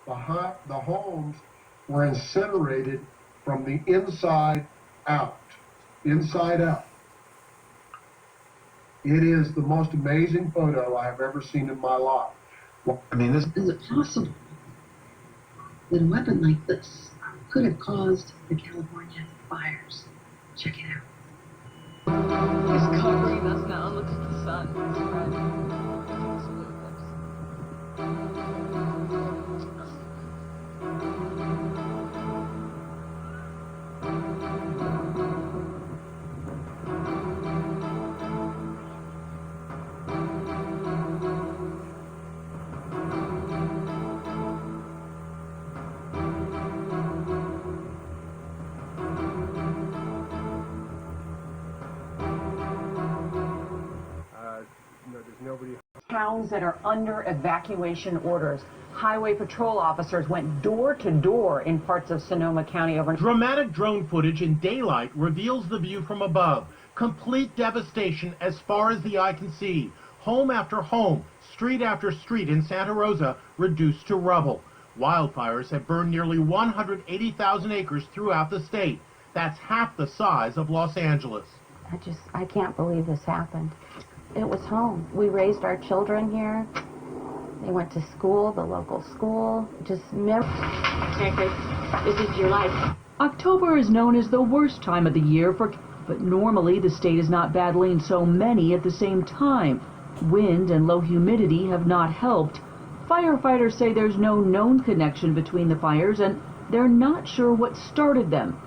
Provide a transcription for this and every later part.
The homes were incinerated from the inside out. Inside out. It is the most amazing photo I have ever seen in my life. I mean, this is it possible that a weapon like this could have caused the California fires? Check it out. He's covering us now. Look at the sun. It's red. Towns that are under evacuation orders. Highway patrol officers went door to door in parts of Sonoma County over. Dramatic drone footage in daylight reveals the view from above. Complete devastation as far as the eye can see. Home after home, street after street in Santa Rosa reduced to rubble. Wildfires have burned nearly 180,000 acres throughout the state. That's half the size of Los Angeles. I can't believe this happened. It was home. We raised our children here. They went to school, the local school. Just This is your life. October is known as the worst time of the year but normally the state is not battling so many at the same time. Wind and low humidity have not helped. Firefighters say there's no known connection between the fires and they're not sure what started them.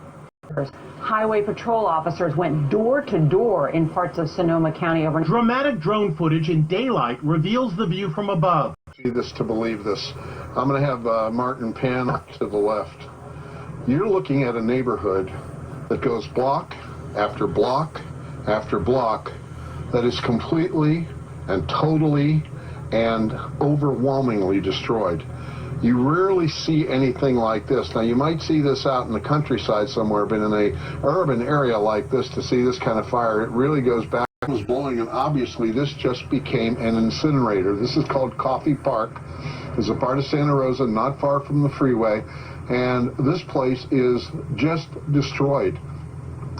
Highway patrol officers went door to door in parts of Sonoma County over. Dramatic drone footage in daylight reveals the view from above. See this to believe this. I'm going to have Martin pan to the left. You're looking at a neighborhood that goes block after block after block that is completely and totally and overwhelmingly destroyed. You rarely see anything like this. Now, you might see this out in the countryside somewhere, but in an urban area like this, to see this kind of fire, it really goes back. It was blowing, and obviously this just became an incinerator. This is called Coffey Park. It's a part of Santa Rosa, not far from the freeway, and this place is just destroyed.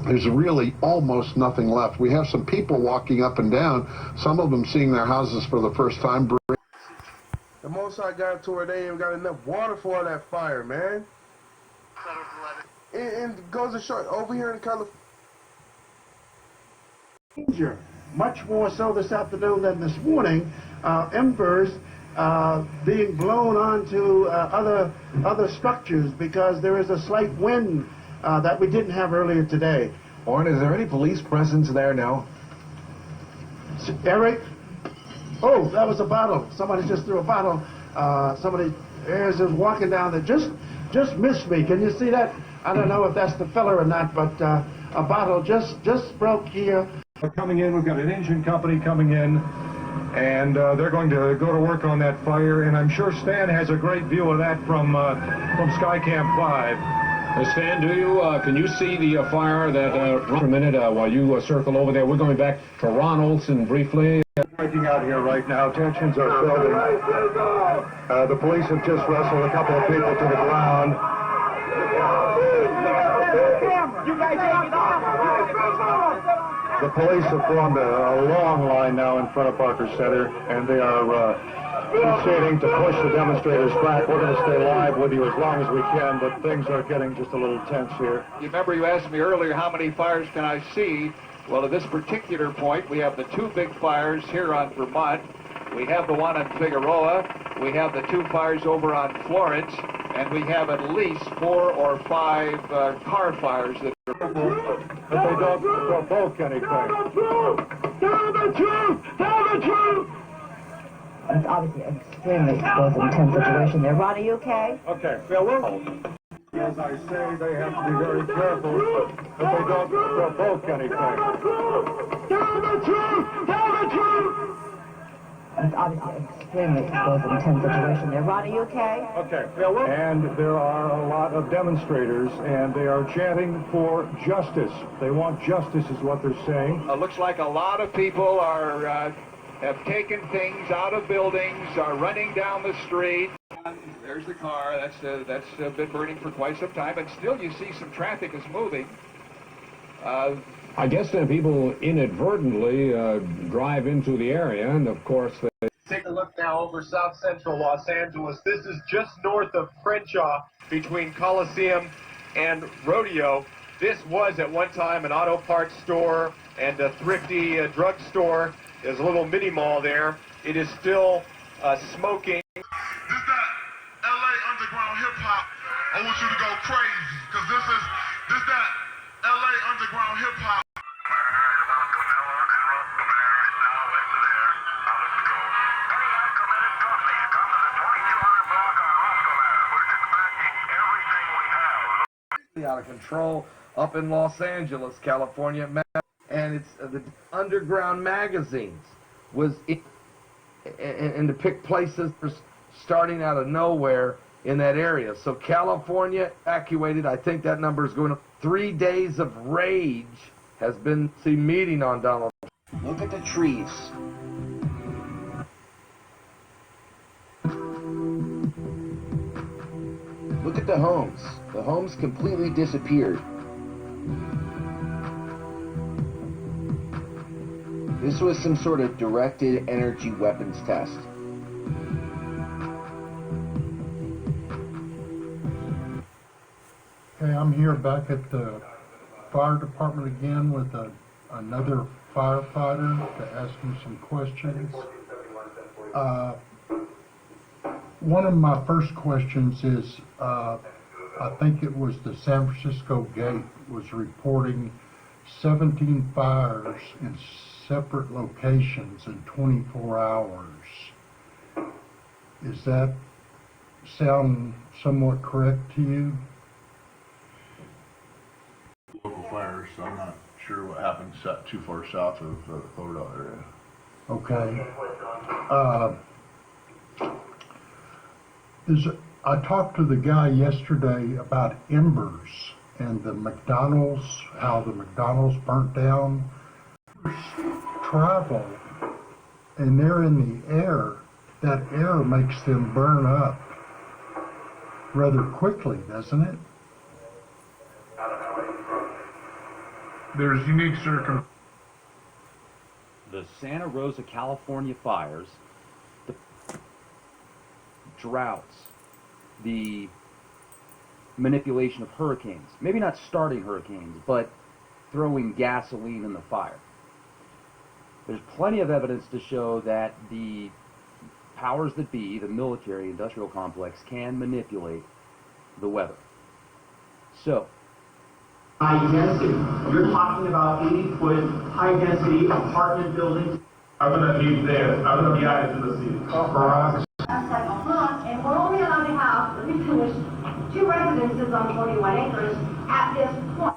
There's really almost nothing left. We have some people walking up and down, some of them seeing their houses for the first time. The most I got to where they ain't got enough water for that fire, man. And it goes to show, over here in California. Much more so this afternoon than this morning. Embers being blown onto other structures because there is a slight wind that we didn't have earlier today. Warren, is there any police presence there now? Eric? Oh, that was a bottle. Somebody just threw a bottle. Somebody is walking down there. Just missed me. Can you see that? I don't know if that's the fella or not, but a bottle just broke here. Coming in, we've got an engine company coming in, and they're going to go to work on that fire. And I'm sure Stan has a great view of that from Skycam 5. Stan, can you see the fire that, for a minute, while you circle over there? We're going back to Ron Olson briefly. Breaking out here right now. Tensions are building. The police have just wrestled a couple of people to the ground. The police have formed a long line now in front of Barker Center, and they are proceeding to push the demonstrators back. We're going to stay live with you as long as we can, but things are getting just a little tense here. You remember you asked me earlier how many fires can I see? Well, at this particular point, we have the two big fires here on Vermont. We have the one on Figueroa. We have the two fires over on Florence. And we have at least 4 or 5 car fires that are... But they don't provoke anything. Tell the truth! Tell the truth! It's obviously an extremely explosive, intense situation there. Ron, are you okay? Okay. As I say, they have to be very careful that they don't provoke anything. Tell the truth! Tell the truth! It's obviously an extremely explosive, intense situation there. Ron, are you okay? Okay. And there are a lot of demonstrators, and they are chanting for justice. They want justice is what they're saying. Looks like a lot of people are have taken things out of buildings, are running down the street. There's the car. That's been burning for quite some time, but still you see some traffic is moving. I guess then people inadvertently drive into the area, and of course they... Take a look now over south central Los Angeles. This is just north of Crenshaw between Coliseum and Rodeo. This was at one time an auto parts store and a thrifty drug store. There's a little mini mall there. It is still smoking. This that LA underground hip hop. I want you to go crazy, because this that LA underground hip hop. Out of control up in Los Angeles, California, and it's the underground magazines was and to pick places starting out of nowhere in that area. So California evacuated. I think that number is going to 3 days of rage has been meeting on Donald Trump. Look at the trees. Look at the homes. The homes completely disappeared. This was some sort of directed energy weapons test. Okay, I'm here back at the fire department again with another firefighter to ask him some questions. One of my first questions is, I think it was the San Francisco Gate was reporting 17 fires in separate locations in 24 hours. Is that sound somewhat correct to you? Local fires, so I'm not sure what happened too far south of the Cloverdale area. Okay. I talked to the guy yesterday about embers and the McDonald's, how the McDonald's burnt down. Travel, and they're in the air. That air makes them burn up rather quickly, doesn't it? There's unique circumstances. The Santa Rosa, California fires, the droughts, the manipulation of hurricanes, maybe not starting hurricanes, but throwing gasoline in the fire. There's plenty of evidence to show that the powers that be, the military industrial complex, can manipulate the weather. So, high density. You're talking about 80-foot high density apartment buildings. I'm going to leave there. I'm going to be added to the city. That's like, and we're only allowed to have, let me finish, 2 residences on 41 acres at this point.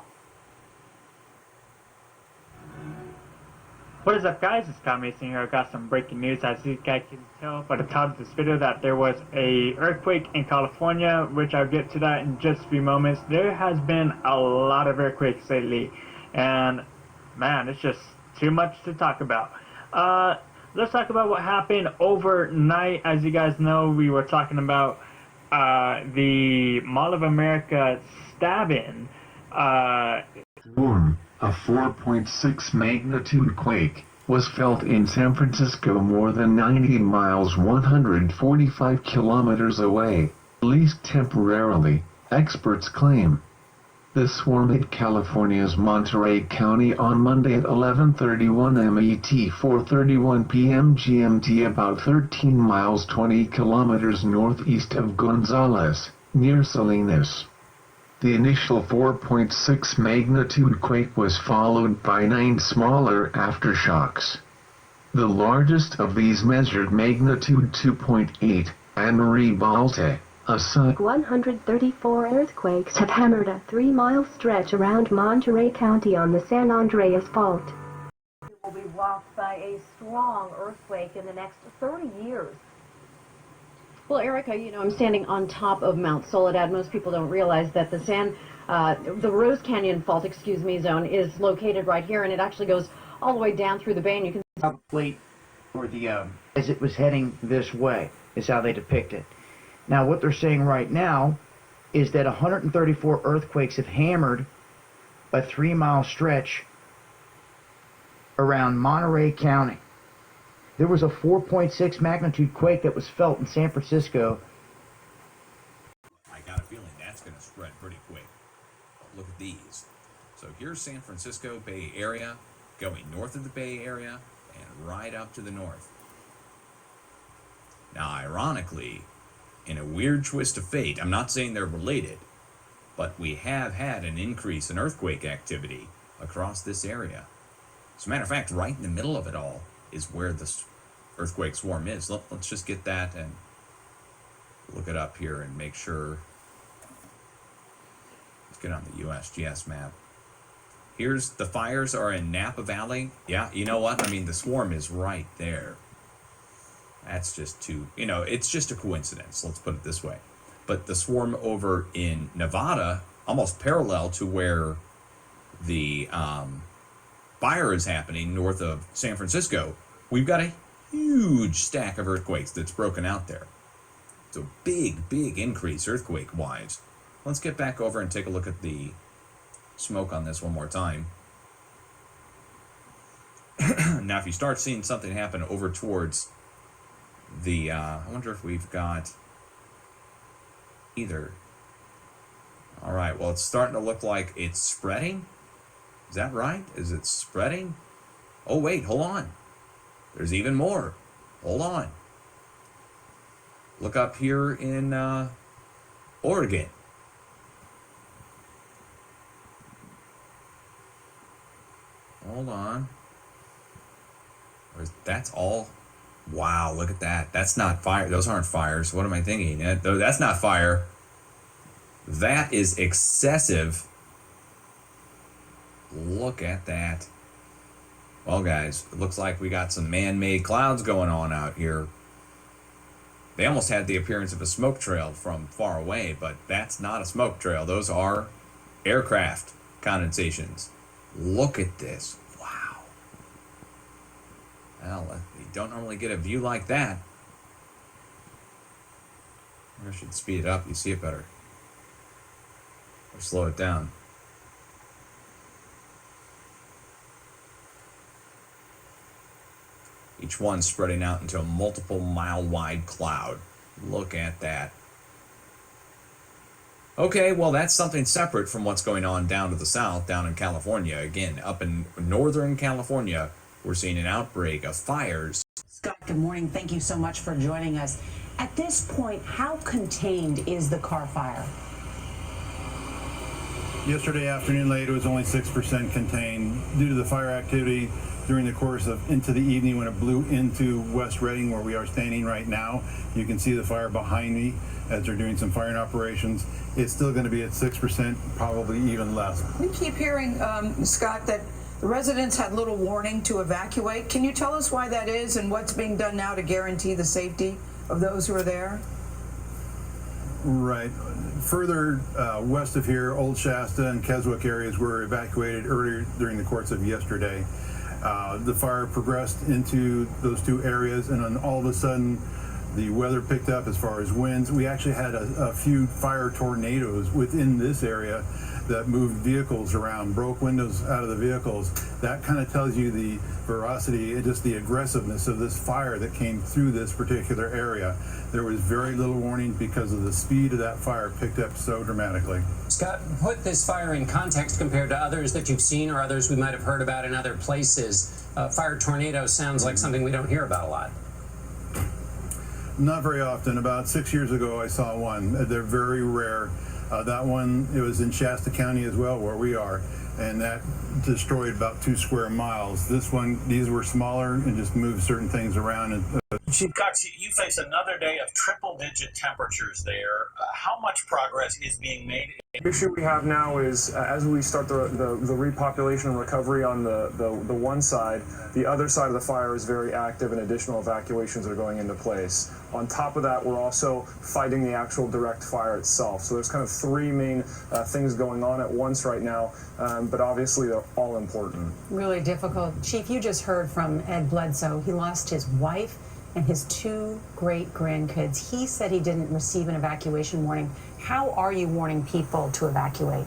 What is up, guys? It's Kyle Mason here. I've got some breaking news. As you guys can tell by the title of this video that there was a earthquake in California, which I'll get to that in just a few moments. There has been a lot of earthquakes lately, and man, it's just too much to talk about. Let's talk about what happened overnight. As you guys know, we were talking about the Mall of America stabbing. A 4.6 magnitude quake was felt in San Francisco, more than 90 miles 145 kilometers away, at least temporarily, experts claim. The swarm hit California's Monterey County on Monday at 11:31 MET, 4:31 p.m. GMT, about 13 miles 20 kilometers northeast of Gonzales, near Salinas. The initial 4.6 magnitude quake was followed by 9 smaller aftershocks. The largest of these measured magnitude 2.8, Anne-Marie Balte, a 134 earthquakes have hammered a 3-mile stretch around Monterey County on the San Andreas Fault. Will be rocked by a strong earthquake in the next 30 years. Well, Erica, you know, I'm standing on top of Mount Soledad. Most people don't realize that the Rose Canyon Fault, zone is located right here, and it actually goes all the way down through the bay, and you can plate or the as it was heading this way is how they depict it. Now, what they're saying right now is that 134 earthquakes have hammered a 3-mile stretch around Monterey County. There was a 4.6 magnitude quake that was felt in San Francisco. I got a feeling that's going to spread pretty quick. Look at these. So here's San Francisco Bay Area, going north of the Bay Area and right up to the north. Now, ironically, in a weird twist of fate, I'm not saying they're related, but we have had an increase in earthquake activity across this area. As a matter of fact, right in the middle of it all is where the earthquake swarm is. Let's just get that and look it up here and make sure. Let's get on the USGS map. Here's the fires are in Napa Valley. Yeah, you know what? I mean, the swarm is right there. That's just too, it's just a coincidence. Let's put it this way. But the swarm over in Nevada, almost parallel to where the fire is happening north of San Francisco, we've got a huge stack of earthquakes that's broken out there. It's a big, big increase earthquake-wise. Let's get back over and take a look at the smoke on this one more time. Now, if you start seeing something happen over towards the, I wonder if we've got either. All right, well, it's starting to look like it's spreading. Is that right? Is it spreading? Oh, wait, hold on. There's even more. Hold on. Look up here in Oregon. Hold on. That's all. Wow, look at that. That's not fire. Those aren't fires. What am I thinking? That's not fire. That is excessive. Look at that. Well, guys, it looks like we got some man-made clouds going on out here. They almost had the appearance of a smoke trail from far away, but that's not a smoke trail. Those are aircraft condensations. Look at this. Wow. Well, you don't normally get a view like that. I should speed it up. You see it better. Or slow it down. Each one spreading out into a multiple mile wide cloud. Look at that. Okay, well, that's something separate from what's going on down to the south, down in California. Again, up in northern California, we're seeing an outbreak of fires. Scott, good morning. Thank you so much for joining us. At this point, how contained is the Carr fire? Yesterday afternoon late, it was only 6% contained. Due to the fire activity during the course of into the evening when it blew into West Redding, where we are standing right now, you can see the fire behind me as they're doing some firing operations. It's still going to be at 6%, probably even less. We keep hearing, Scott, that the residents had little warning to evacuate. Can you tell us why that is and what's being done now to guarantee the safety of those who are there? Right. Further west of here, Old Shasta and Keswick areas were evacuated earlier during the course of yesterday. The fire progressed into those two areas, and then all of a sudden the weather picked up as far as winds. We actually had a few fire tornadoes within this area that moved vehicles around, broke windows out of the vehicles. That kind of tells you the ferocity and just the aggressiveness of this fire that came through this particular area. There was very little warning because of the speed of that fire picked up so dramatically. Scott, put this fire in context compared to others that you've seen or others we might have heard about in other places. Fire tornado sounds like something we don't hear about a lot. Not very often. About 6 years ago, I saw one. They're very rare. That one, it was in Shasta County as well, where we are, and that destroyed about 2 square miles. This one, these were smaller and just moved certain things around. And, Chief Cox, you face another day of triple-digit temperatures there. How much progress is being made? The issue we have now is as we start the repopulation and recovery on the one side, the other side of the fire is very active and additional evacuations are going into place. On top of that, we're also fighting the actual direct fire itself. So there's kind of three main things going on at once right now, but obviously they're all important. Really difficult. Chief, you just heard from Ed Bledsoe. He lost his wife and his 2 great-grandkids. He said he didn't receive an evacuation warning. How are you warning people to evacuate?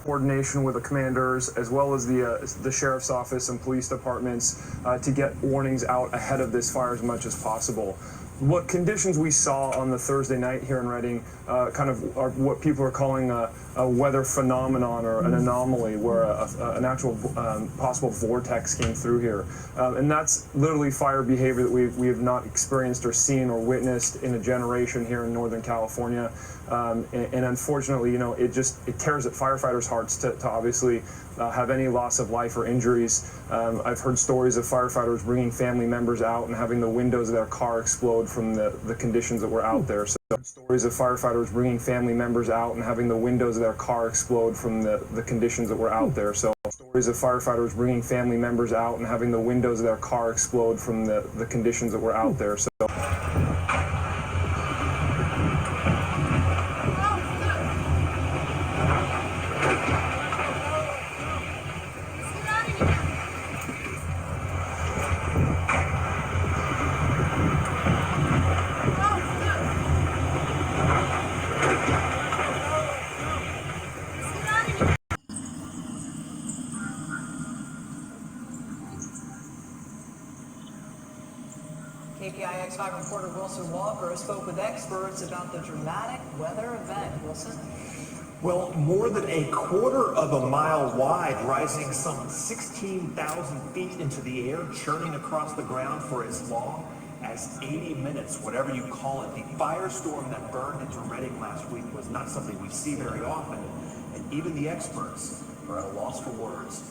Coordination with the commanders as well as the sheriff's office and police departments to get warnings out ahead of this fire as much as possible. What conditions we saw on the Thursday night here in Redding kind of are what people are calling a weather phenomenon or an anomaly, where an actual possible vortex came through here. And that's literally fire behavior that we have not experienced or seen or witnessed in a generation here in Northern California. And unfortunately, you know, it tears at firefighters' hearts to obviously have any loss of life or injuries. I've heard stories of firefighters bringing family members out and having the windows of their car explode from the conditions that were out there. So stories of firefighters bringing family members out and having the windows of their car explode from the conditions that were out there. So stories of firefighters bringing family members out and having the windows of their car explode from the conditions that were out there. So. KPIX 5 reporter Wilson Walker spoke with experts about the dramatic weather event. Wilson? Well, more than a quarter of a mile wide, rising some 16,000 feet into the air, churning across the ground for as long as 80 minutes, whatever you call it. The firestorm that burned into Redding last week was not something we see very often, and even the experts are at a loss for words.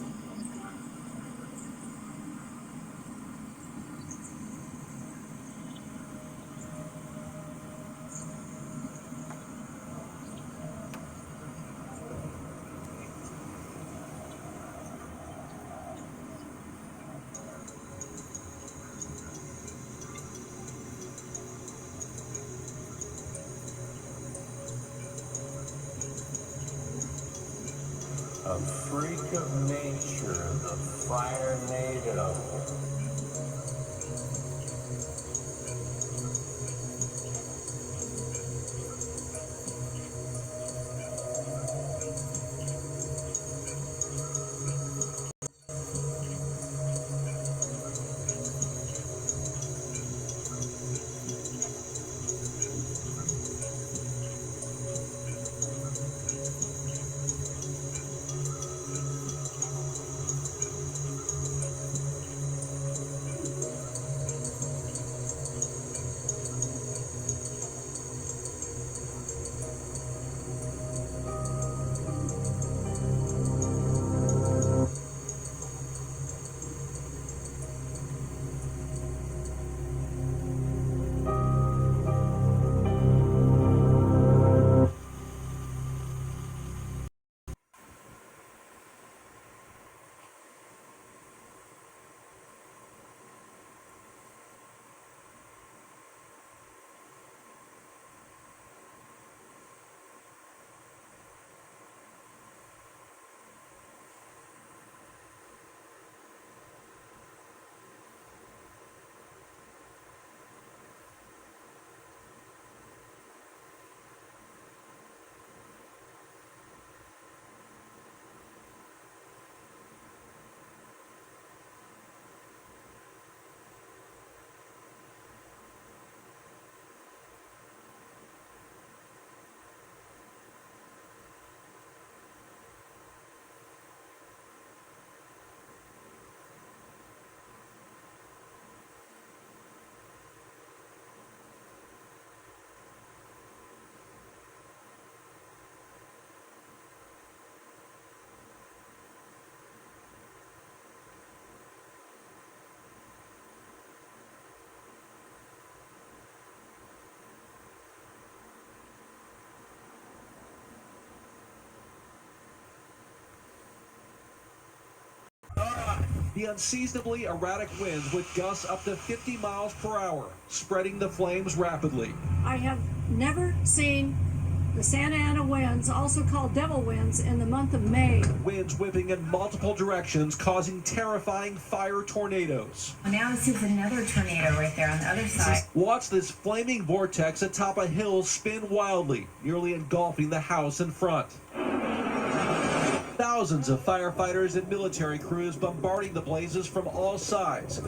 A freak of nature, the Firenado. The unseasonably erratic winds with gusts up to 50 miles per hour, spreading the flames rapidly. I have never seen The Santa Ana winds, also called devil winds, in the month of May. Winds whipping in multiple directions, causing terrifying fire tornadoes. Now this is another tornado right there on the other side. Watch this flaming vortex atop a hill spin wildly, nearly engulfing the house in front. Thousands of firefighters and military crews bombarding the blazes from all sides.